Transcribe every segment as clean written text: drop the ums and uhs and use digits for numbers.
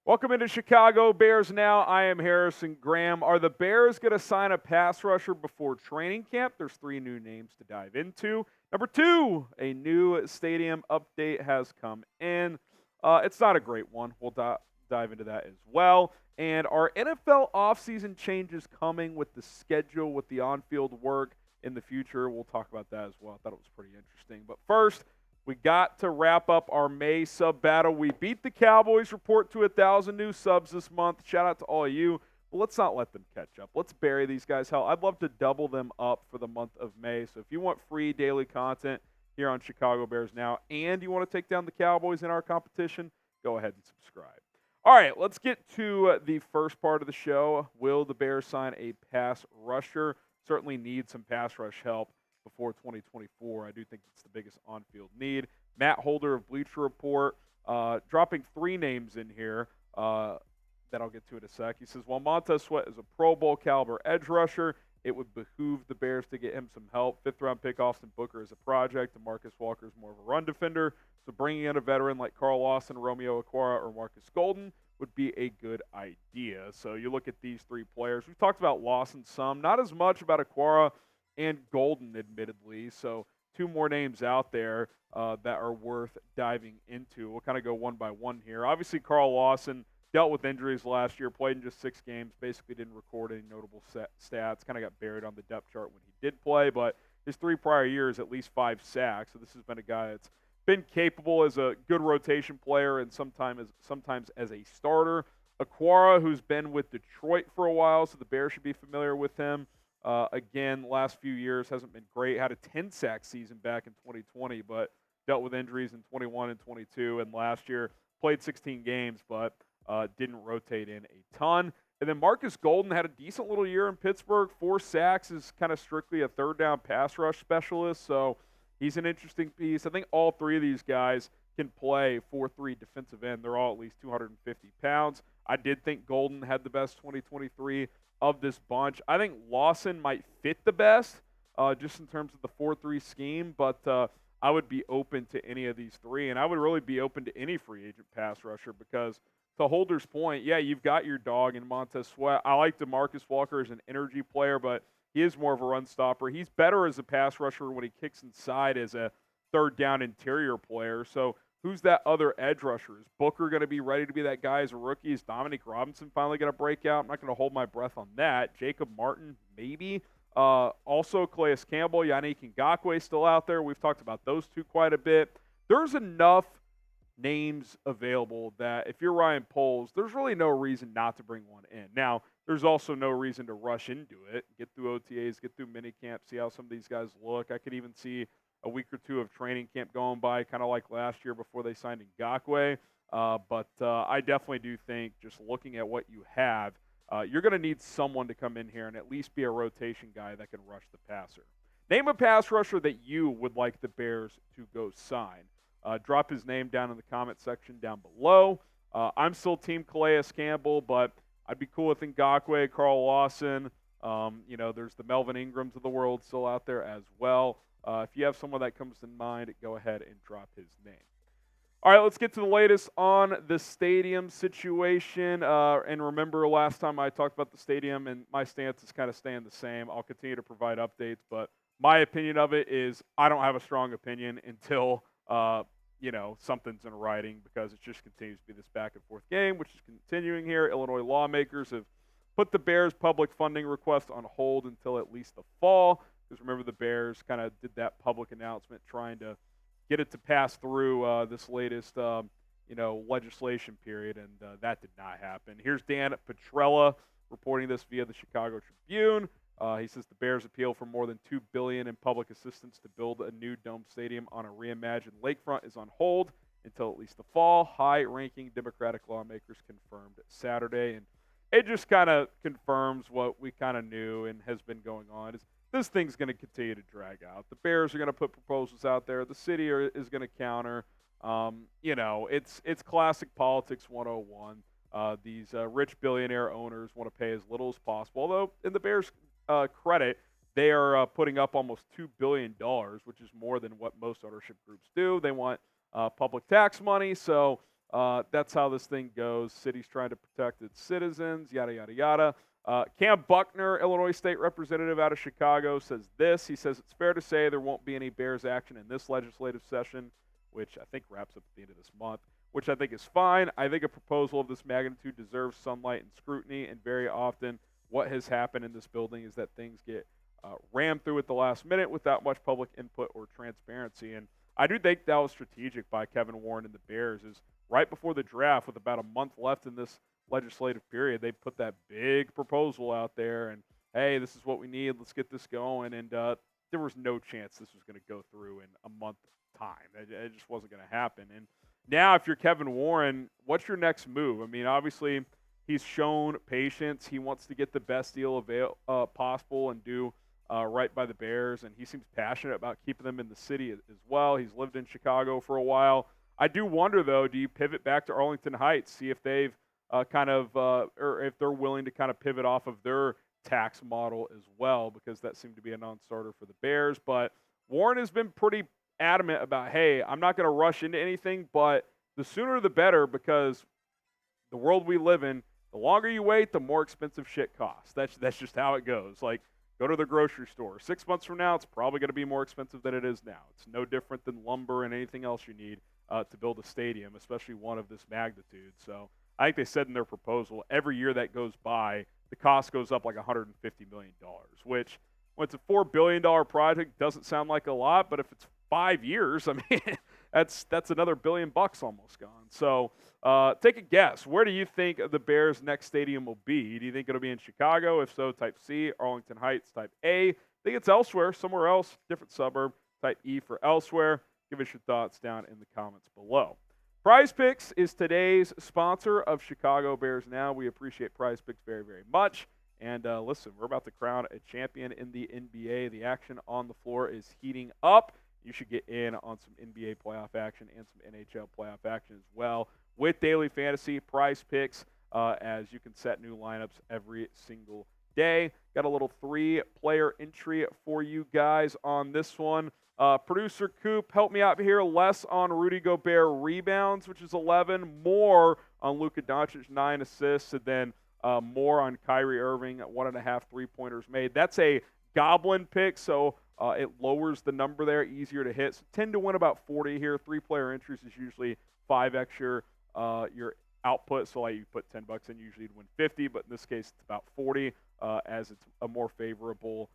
Welcome into Chicago Bears Now. I am Harrison Graham. Are the Bears going to sign a pass rusher before training camp? There's 3 new names to dive into. Number 2, a new stadium update has come in. It's not a great one. We'll dive into that as well. And are NFL offseason changes coming with the schedule, with the on-field work in the future? We'll talk about that as well. I thought it was pretty interesting. But first, we got to wrap up our May sub battle. We beat the Cowboys, report to 1,000 new subs this month. Shout out to all of you. But let's not let them catch up. Let's bury these guys. Hell, I'd love to double them up for the month of May. So if you want free daily content here on Chicago Bears Now and you want to take down the Cowboys in our competition, go ahead and subscribe. All right, let's get to the first part of the show. Will the Bears sign a pass rusher? Certainly need some pass rush help before 2024. I do think it's the biggest on-field need. Matt Holder of Bleacher Report dropping 3 names in here that I'll get to in a sec. He says, while Montez Sweat is a Pro Bowl caliber edge rusher, it would behoove the Bears to get him some help. 5th-round pick Austin Booker is a project, and Marcus Walker is more of a run defender. So bringing in a veteran like Carl Lawson, Romeo, Okwara, or Markus Golden would be a good idea. So you look at these 3 players. We've talked about Lawson some, not as much about Okwara and Golden, admittedly. So 2 more names out there that are worth diving into. We'll kind of go one by one here. Obviously, Carl Lawson dealt with injuries last year, played in just 6 games, basically didn't record any notable stats, kind of got buried on the depth chart when he did play, but his 3 prior years, at least 5 sacks. So this has been a guy that's been capable as a good rotation player and sometimes as a starter. Okwara, who's been with Detroit for a while, so the Bears should be familiar with him. Again, last few years hasn't been great. Had a 10-sack season back in 2020, but dealt with injuries in 21 and 22. And last year played 16 games, but didn't rotate in a ton. And then Markus Golden had a decent little year in Pittsburgh. 4 sacks, is kind of strictly a third-down pass rush specialist. So he's an interesting piece. I think all 3 of these guys can play 4-3 defensive end. They're all at least 250 pounds. I did think Golden had the best 2023 of this bunch. I think Lawson might fit the best just in terms of the 4-3 scheme, but I would be open to any of these 3, and I would really be open to any free agent pass rusher because to Holder's point, yeah, you've got your dog in Montez Sweat. I like DeMarcus Walker as an energy player, but he is more of a run stopper. He's better as a pass rusher when he kicks inside as a third down interior player. So who's that other edge rusher? Is Booker going to be ready to be that guy as a rookie? Is Dominic Robinson finally going to break out? I'm not going to hold my breath on that. Jacob Martin, maybe. Also, Calais Campbell, Yannick Ngakoue still out there. We've talked about those 2 quite a bit. There's enough names available that if you're Ryan Poles, there's really no reason not to bring one in. Now, there's also no reason to rush into it. Get through OTAs, get through minicamp, see how some of these guys look. I could even see a week or 2 of training camp going by, kind of like last year before they signed Ngakoue. But I definitely do think just looking at what you have, you're going to need someone to come in here and at least be a rotation guy that can rush the passer. Name a pass rusher that you would like the Bears to go sign. Drop his name down in the comment section down below. I'm still Team Calais Campbell, but I'd be cool with Ngakoue, Carl Lawson. There's the Melvin Ingrams of the world still out there as well. If you have someone that comes to mind, go ahead and drop his name. All right, let's get to the latest on the stadium situation. And remember, last time I talked about the stadium, and my stance is kind of staying the same. I'll continue to provide updates, but my opinion of it is I don't have a strong opinion until something's in writing, because it just continues to be this back and forth game, which is continuing here. Illinois lawmakers have put the Bears' public funding request on hold until at least the fall, because remember the Bears kind of did that public announcement trying to get it to pass through this latest legislation period, and that did not happen. Here's Dan Petrella reporting this via the Chicago Tribune. He says the Bears' appeal for more than $2 billion in public assistance to build a new dome stadium on a reimagined lakefront is on hold until at least the fall. High-ranking Democratic lawmakers confirmed Saturday, and it just kind of confirms what we kind of knew and has been going on. Is this thing's going to continue to drag out. The Bears are going to put proposals out there. The city is going to counter. It's classic politics 101. These rich billionaire owners want to pay as little as possible, although in the Bears' credit, they are putting up almost $2 billion, which is more than what most ownership groups do. They want public tax money, so That's how this thing goes. City's trying to protect its citizens, yada, yada, yada. Cam Buckner, Illinois State Representative out of Chicago, says this. He says, it's fair to say there won't be any Bears action in this legislative session, which I think wraps up at the end of this month, which I think is fine. I think a proposal of this magnitude deserves sunlight and scrutiny, and very often what has happened in this building is that things get rammed through at the last minute without much public input or transparency. And I do think that was strategic by Kevin Warren and the Bears, is right before the draft, with about a month left in this legislative period, they put that big proposal out there and, hey, this is what we need, let's get this going. And there was no chance this was going to go through in a month time. It just wasn't going to happen. And now if you're Kevin Warren, what's your next move? I mean, obviously he's shown patience. He wants to get the best deal possible and do right by the Bears, and he seems passionate about keeping them in the city as well. He's lived in Chicago for a while. I do wonder, though, do you pivot back to Arlington Heights, see if they've or if they're willing to kind of pivot off of their tax model as well, because that seemed to be a non-starter for the Bears. But Warren has been pretty adamant about, hey, I'm not going to rush into anything, but the sooner the better, because the world we live in, the longer you wait, the more expensive shit costs. That's just how it goes. Like, go to the grocery store. 6 months from now, it's probably going to be more expensive than it is now. It's no different than lumber and anything else you need to build a stadium, especially one of this magnitude. So I think they said in their proposal, every year that goes by, the cost goes up like $150 million, which, when it's a $4 billion project, doesn't sound like a lot, but if it's 5 years, I mean, that's another $1 billion almost gone. So take a guess. Where do you think the Bears' next stadium will be? Do you think it'll be in Chicago? If so, type C. Arlington Heights, type A. I think it's elsewhere, somewhere else, different suburb. Type E for elsewhere. Give us your thoughts down in the comments below. Prize Picks is today's sponsor of Chicago Bears Now. We appreciate Prize Picks very, very much. And listen, we're about to crown a champion in the NBA. The action on the floor is heating up. You should get in on some NBA playoff action and some NHL playoff action as well with Daily Fantasy Prize Picks, as you can set new lineups every single day. Got a little 3-player entry for you guys on this one. Producer Coop, help me out here. Less on Rudy Gobert rebounds, which is 11. More on Luka Doncic, 9 assists. And then more on Kyrie Irving, 1.5 3-pointers made. That's a goblin pick, so it lowers the number there, easier to hit. So 10 to win about 40 here. 3-player entries is usually 5x your output. So like you put $10 in, usually you'd win 50, but in this case it's about 40, as it's a more favorable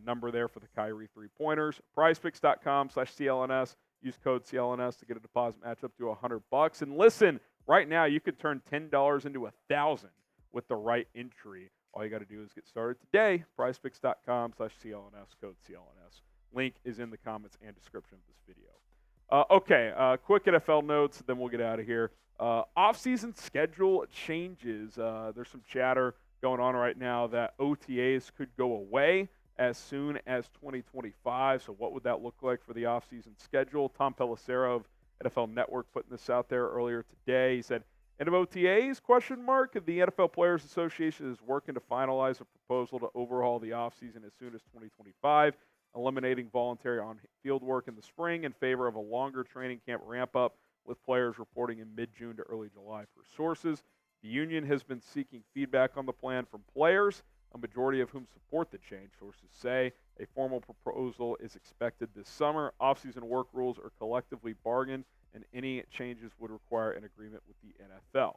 number there for the Kyrie 3-pointers. PrizePicks.com/CLNS. Use code CLNS to get a deposit match up to $100. And listen, right now you could turn $10 into $1,000 with the right entry. All you got to do is get started today. PrizePicks.com/CLNS, code CLNS. Link is in the comments and description of this video. Quick NFL notes, then we'll get out of here. Off-season schedule changes. There's some chatter going on right now that OTAs could go away as soon as 2025. So what would that look like for the offseason schedule? Tom Pelissero of NFL Network putting this out there earlier today. He said, end of OTAs, ? The NFL Players Association is working to finalize a proposal to overhaul the offseason as soon as 2025, eliminating voluntary on-field work in the spring in favor of a longer training camp ramp-up, with players reporting in mid-June to early July per sources. The union has been seeking feedback on the plan from players, a majority of whom support the change. Sources say a formal proposal is expected this summer. Off-season work rules are collectively bargained, and any changes would require an agreement with the NFL.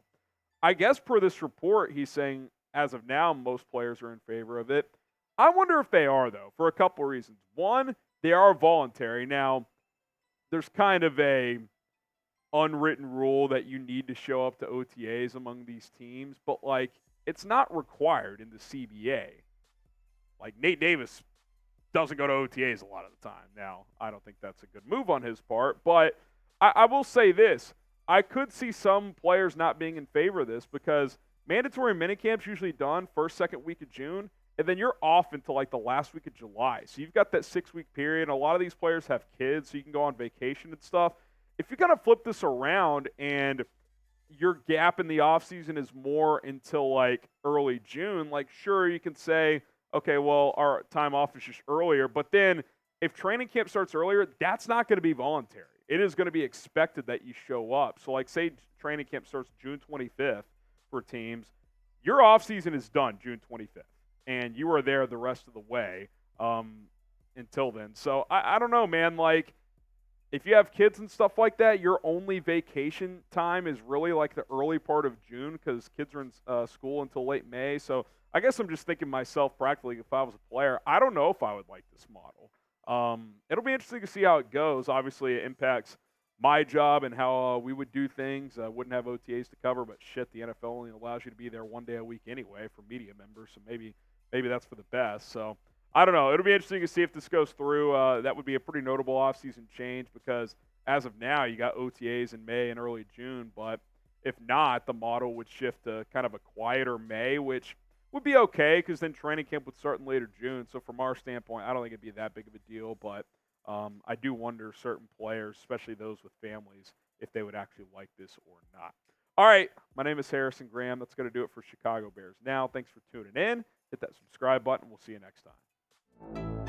I guess per this report, he's saying as of now, most players are in favor of it. I wonder if they are, though, for a couple reasons. One, they are voluntary. Now, there's kind of a unwritten rule that you need to show up to OTAs among these teams, but, like, it's not required in the CBA. Like, Nate Davis doesn't go to OTAs a lot of the time. Now, I don't think that's a good move on his part, but I will say this. I could see some players not being in favor of this because mandatory minicamp's usually done first, second week of June, and then you're off until like the last week of July. So you've got that 6-week period. A lot of these players have kids, so you can go on vacation and stuff. If you kind of flip this around and your gap in the offseason is more until like early June, like sure you can say, okay, well, our time off is just earlier, but then if training camp starts earlier, that's not going to be voluntary. It is going to be expected that you show up. So, like, say training camp starts June 25th for teams, your offseason is done June 25th, and you are there the rest of the way until then. So, I don't know, man. Like, if you have kids and stuff like that, your only vacation time is really like the early part of June because kids are in school until late May. So, I guess I'm just thinking myself practically if I was a player, I don't know if I would like this model. It'll be interesting to see how it goes. Obviously, it impacts my job and how we would do things. I wouldn't have OTAs to cover, but shit, the NFL only allows you to be there one day a week anyway for media members. So maybe that's for the best. So I don't know. It'll be interesting to see if this goes through. That would be a pretty notable offseason change because as of now, you got OTAs in May and early June. But if not, the model would shift to kind of a quieter May, which would be okay because then training camp would start in later June. So from our standpoint, I don't think it'd be that big of a deal. But I do wonder certain players, especially those with families, if they would actually like this or not. All right, my name is Harrison Graham. That's going to do it for Chicago Bears Now. Thanks for tuning in. Hit that subscribe button. We'll see you next time.